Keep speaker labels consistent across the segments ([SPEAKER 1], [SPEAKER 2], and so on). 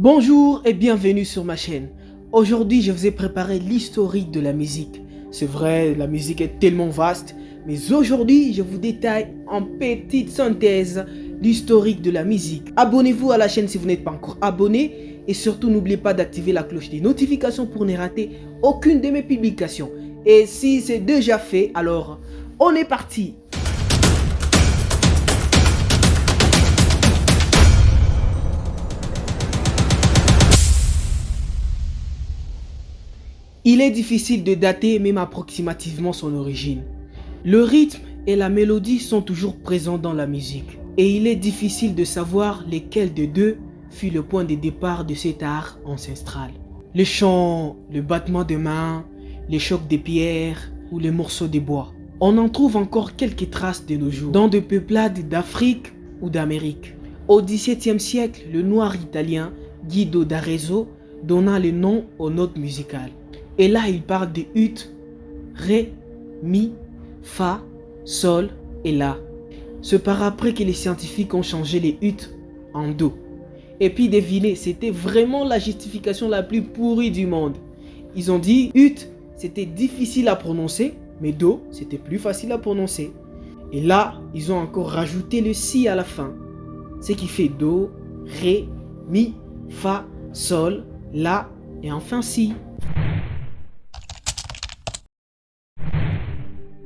[SPEAKER 1] Bonjour et bienvenue sur ma chaîne. Aujourd'hui, je vous ai préparé l'historique de la musique. C'est vrai, la musique est tellement vaste, mais aujourd'hui, je vous détaille en petite synthèse l'historique de la musique. Abonnez-vous à la chaîne si vous n'êtes pas encore abonné et surtout n'oubliez pas d'activer la cloche des notifications pour ne rater aucune de mes publications. Et si c'est déjà fait, alors on est parti. Il est difficile de dater même approximativement son origine. Le rythme et la mélodie sont toujours présents dans la musique. Et il est difficile de savoir lesquels de deux fut le point de départ de cet art ancestral. Le chant, le battement de mains, les chocs de pierres ou les morceaux de bois. On en trouve encore quelques traces de nos jours dans des peuplades d'Afrique ou d'Amérique. Au XVIIe siècle, le noir italien Guido d'Arezzo donna le nom aux notes musicales. Et là, il parle de ut, ré, mi, fa, sol et la. C'est par après que les scientifiques ont changé les ut en do. Et puis devinez, c'était vraiment la justification la plus pourrie du monde. Ils ont dit ut, c'était difficile à prononcer, mais do, c'était plus facile à prononcer. Et là, ils ont encore rajouté le si à la fin. Ce qui fait do, ré, mi, fa, sol, la et enfin si.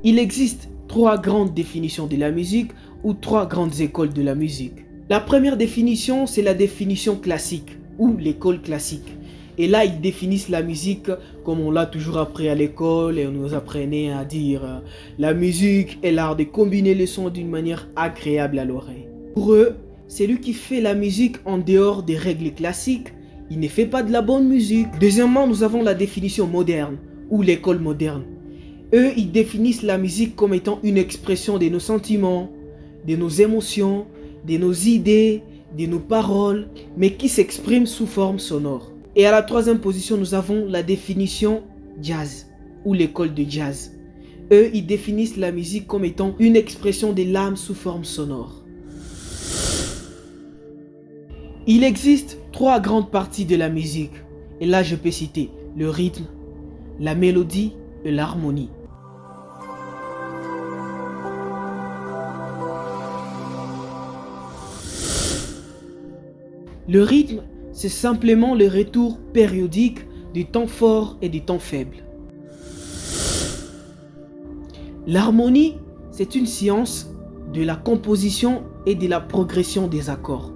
[SPEAKER 1] Il existe trois grandes définitions de la musique ou trois grandes écoles de la musique. La première définition, c'est la définition classique ou l'école classique. Et là, ils définissent la musique comme on l'a toujours appris à l'école et on nous apprenait à dire la musique est l'art de combiner les sons d'une manière agréable à l'oreille. Pour eux, celui qui fait la musique en dehors des règles classiques, il ne fait pas de la bonne musique. Deuxièmement, nous avons la définition moderne ou l'école moderne. Eux, ils définissent la musique comme étant une expression de nos sentiments, de nos émotions, de nos idées, de nos paroles, mais qui s'exprime sous forme sonore. Et à la troisième position, nous avons la définition jazz ou l'école de jazz. Eux, ils définissent la musique comme étant une expression de l'âme sous forme sonore. Il existe trois grandes parties de la musique. Et là, je peux citer le rythme, la mélodie et l'harmonie. Le rythme, c'est simplement le retour périodique du temps fort et du temps faible. L'harmonie, c'est une science de la composition et de la progression des accords.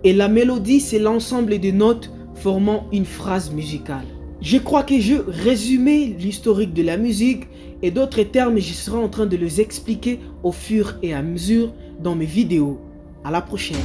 [SPEAKER 1] Et la mélodie, c'est l'ensemble de notes formant une phrase musicale. Je crois que je résumais l'historique de la musique et d'autres termes, je serai en train de les expliquer au fur et à mesure dans mes vidéos. À la prochaine.